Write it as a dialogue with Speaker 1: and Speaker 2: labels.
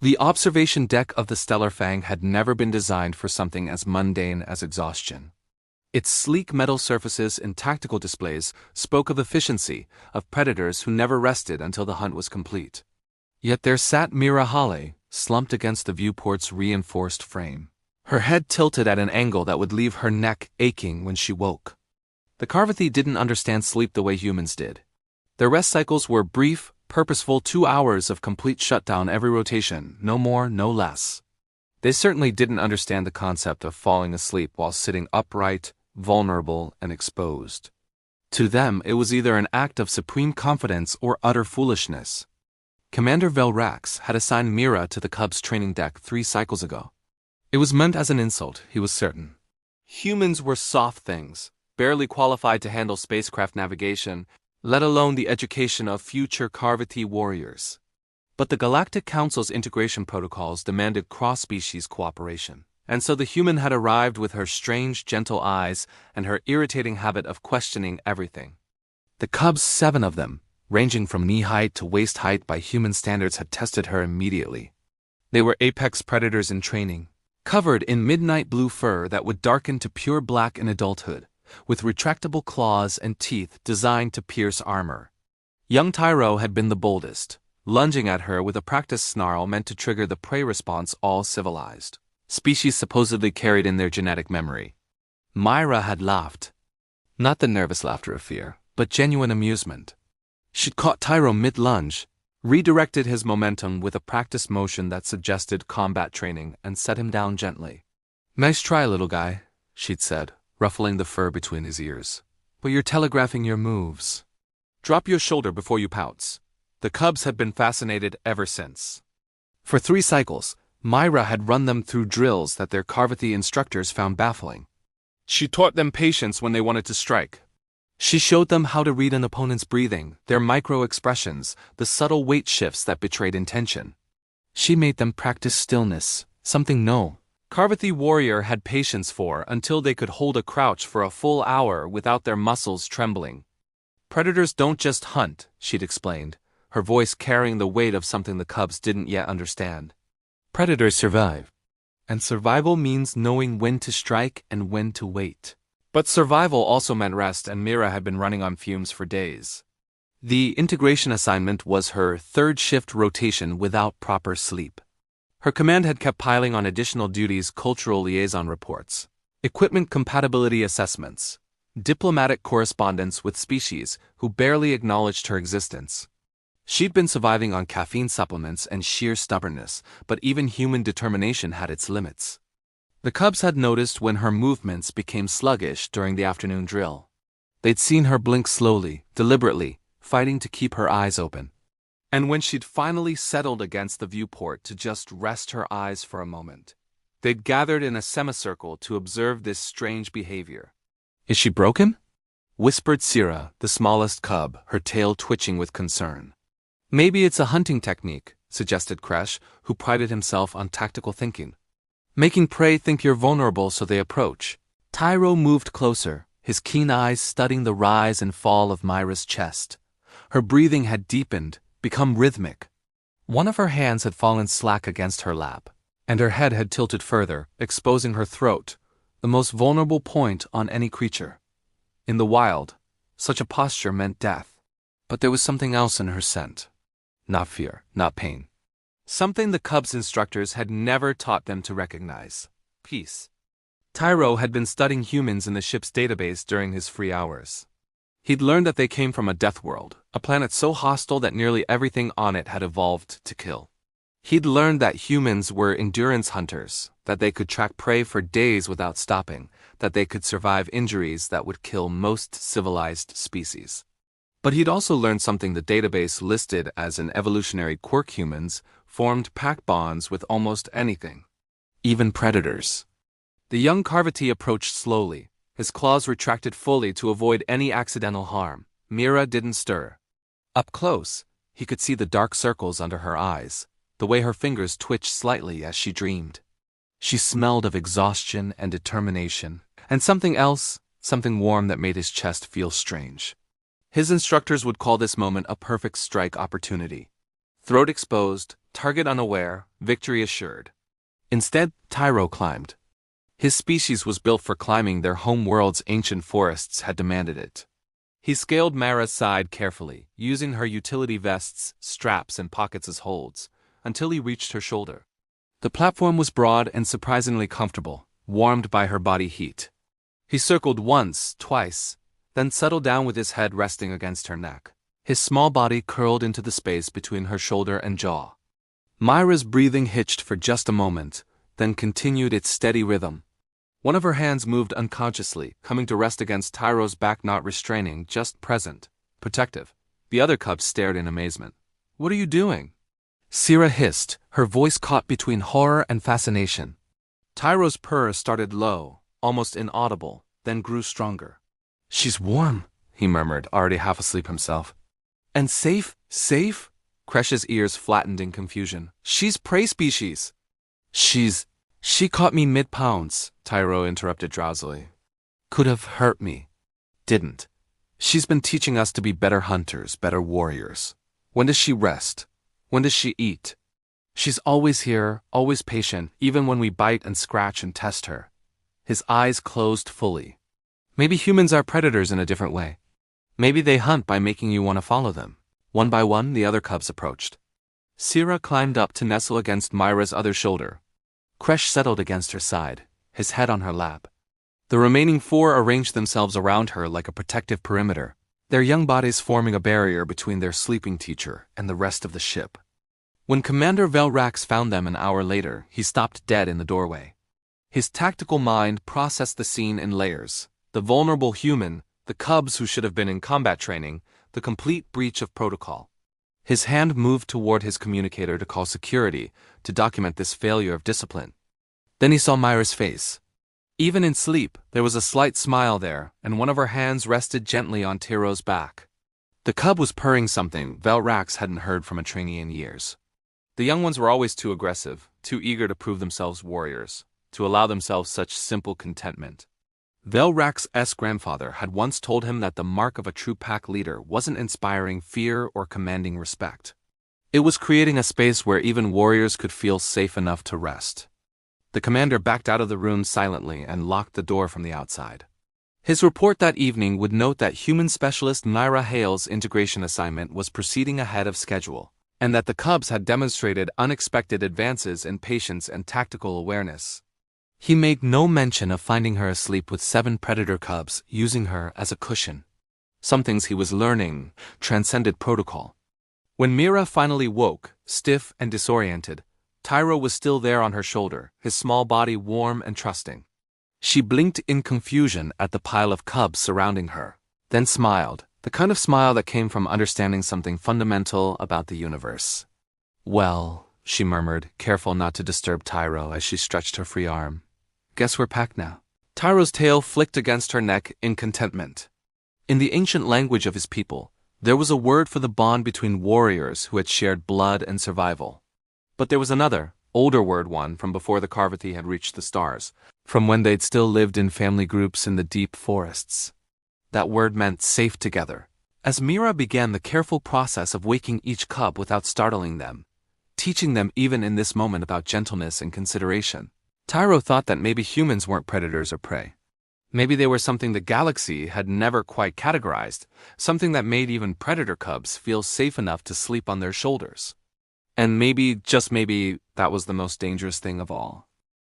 Speaker 1: The observation deck of the Stellar Fang had never been designed for something as mundane as exhaustion. Its sleek metal surfaces and tactical displays spoke of efficiency, of predators who never rested until the hunt was complete. Yet there sat Mira Hale, slumped against the viewport's reinforced frame, her head tilted at an angle that would leave her neck aching when she woke. The Karvathi didn't understand sleep the way humans did. Their rest cycles were brief, purposeful 2 hours of complete shutdown every rotation, no more, no less. They certainly didn't understand the concept of falling asleep while sitting upright, vulnerable, and exposed. To them, it was either an act of supreme confidence or utter foolishness. Commander Velrax had assigned Mira to the Cub's training deck 3 cycles ago. It was meant as an insult, he was certain. Humans were soft things, barely qualified to handle spacecraft navigation, let alone the education of future Karvathi warriors. But the Galactic Council's integration protocols demanded cross-species cooperation, and so the human had arrived with her strange, gentle eyes and her irritating habit of questioning everything. The Cubs, 7 of them, ranging from knee-height to waist-height by human standards, had tested her immediately. They were apex predators in training, covered in midnight blue fur that would darken to pure black in adulthood, with retractable claws and teeth designed to pierce armor. Young Tyro had been the boldest, lunging at her with a practice snarl meant to trigger the prey response all civilized species supposedly carried in their genetic memory. Myra had laughed. Not the nervous laughter of fear, but genuine amusement. She'd caught Tyro mid-lunge, redirected his momentum with a practice motion that suggested combat training, and set him down gently. "Nice try, little guy," she'd said, ruffling the fur between his ears. "But you're telegraphing your moves. Drop your shoulder before you pounce." The Cubs had been fascinated ever since. For 3 cycles, Myra had run them through drills that their Karvathi instructors found baffling. She taught them patience when they wanted to strike. She showed them how to read an opponent's breathing, their micro-expressions, the subtle weight shifts that betrayed intention. She made them practice stillness, something no Karvathi warrior had patience for until they could hold a crouch for a full hour without their muscles trembling. "Predators don't just hunt," she'd explained, her voice carrying the weight of something the Cubs didn't yet understand. "Predators survive. And survival means knowing when to strike and when to wait." But survival also meant rest, and Mira had been running on fumes for days. The integration assignment was her 3rd shift rotation without proper sleep. Her command had kept piling on additional duties: cultural liaison reports, equipment compatibility assessments, diplomatic correspondence with species who barely acknowledged her existence. She'd been surviving on caffeine supplements and sheer stubbornness, but even human determination had its limits. The Cubs had noticed when her movements became sluggish during the afternoon drill. They'd seen her blink slowly, deliberately, fighting to keep her eyes open. And when she'd finally settled against the viewport to just rest her eyes for a moment, they'd gathered in a semicircle to observe this strange behavior. "Is she broken?" whispered Sira, the smallest cub, her tail twitching with concern. "Maybe it's a hunting technique," suggested Kresh, who prided himself on tactical thinking. "Making prey think you're vulnerable so they approach." Tyro moved closer, his keen eyes studying the rise and fall of Myra's chest. Her breathing had deepened, become rhythmic. One of her hands had fallen slack against her lap, and her head had tilted further, exposing her throat, the most vulnerable point on any creature. In the wild, such a posture meant death. But there was something else in her scent. Not fear, not pain. Something the Cubs' instructors had never taught them to recognize: peace. Tyro had been studying humans in the ship's database during his free hours. He'd learned that they came from a death world, a planet so hostile that nearly everything on it had evolved to kill. He'd learned that humans were endurance hunters, that they could track prey for days without stopping, that they could survive injuries that would kill most civilized species. But he'd also learned something the database listed as an evolutionary quirk: humans formed pack bonds with almost anything, even predators. The young Karvathi approached slowly, his claws retracted fully to avoid any accidental harm. Mira didn't stir. Up close, he could see the dark circles under her eyes, the way her fingers twitched slightly as she dreamed. She smelled of exhaustion and determination, and something else, something warm that made his chest feel strange. His instructors would call this moment a perfect strike opportunity. Throat exposed, Target unaware, victory assured. Instead, Tyro climbed. His species was built for climbing. Their home world's ancient forests had demanded it. He scaled Mara's side carefully, using her utility vests, straps, and pockets as holds, until he reached her shoulder. The platform was broad and surprisingly comfortable, warmed by her body heat. He circled once, twice, then settled down with his head resting against her neck. His small body curled into the space between her shoulder and jaw. Myra's breathing hitched for just a moment, then continued its steady rhythm. One of her hands moved unconsciously, coming to rest against Tyro's back, not restraining, just present, protective. The other cub stared in amazement. "What are you doing?" Syrah hissed, her voice caught between horror and fascination. Tyro's purr started low, almost inaudible, then grew stronger. "She's warm," he murmured, already half asleep himself. "And safe? Safe?" Kresh's ears flattened in confusion. "She's prey species." She caught me mid-pounce," Tyro interrupted drowsily. "Could have hurt me. Didn't. She's been teaching us to be better hunters, better warriors. When does she rest? When does she eat? She's always here, always patient, even when we bite and scratch and test her." His eyes closed fully. "Maybe humans are predators in a different way. Maybe they hunt by making you want to follow them." One by one, the other cubs approached. Syrah climbed up to nestle against Myra's other shoulder. Kresh settled against her side, his head on her lap. The remaining four arranged themselves around her like a protective perimeter, their young bodies forming a barrier between their sleeping teacher and the rest of the ship. When Commander Velrax found them an hour later, he stopped dead in the doorway. His tactical mind processed the scene in layers: the vulnerable human, the cubs who should have been in combat training, the complete breach of protocol. His hand moved toward his communicator to call security to document this failure of discipline. Then he saw Myra's face. Even in sleep, there was a slight smile there, and one of her hands rested gently on Tyro's back. The cub was purring something Velrax hadn't heard from a trainee in years. The young ones were always too aggressive, too eager to prove themselves warriors, to allow themselves such simple contentment. Velrax's grandfather had once told him that the mark of a true pack leader wasn't inspiring fear or commanding respect. It was creating a space where even warriors could feel safe enough to rest. The commander backed out of the room silently and locked the door from the outside. His report that evening would note that human specialist Myra Hale's integration assignment was proceeding ahead of schedule, and that the cubs had demonstrated unexpected advances in patience and tactical awareness. He made no mention of finding her asleep with 7 predator cubs, using her as a cushion. Some things he was learning transcended protocol. When Mira finally woke, stiff and disoriented, Tyro was still there on her shoulder, his small body warm and trusting. She blinked in confusion at the pile of cubs surrounding her, then smiled, the kind of smile that came from understanding something fundamental about the universe. "Well," she murmured, careful not to disturb Tyro as she stretched her free arm. "Guess we're packed now." Tyro's tail flicked against her neck in contentment. In the ancient language of his people, there was a word for the bond between warriors who had shared blood and survival. But there was another, older one from before the Karvathi had reached the stars, from when they'd still lived in family groups in the deep forests. That word meant safe together. As Mira began the careful process of waking each cub without startling them, teaching them even in this moment about gentleness and consideration, Tyro thought that maybe humans weren't predators or prey. Maybe they were something the galaxy had never quite categorized, something that made even predator cubs feel safe enough to sleep on their shoulders. And maybe, just maybe, that was the most dangerous thing of all.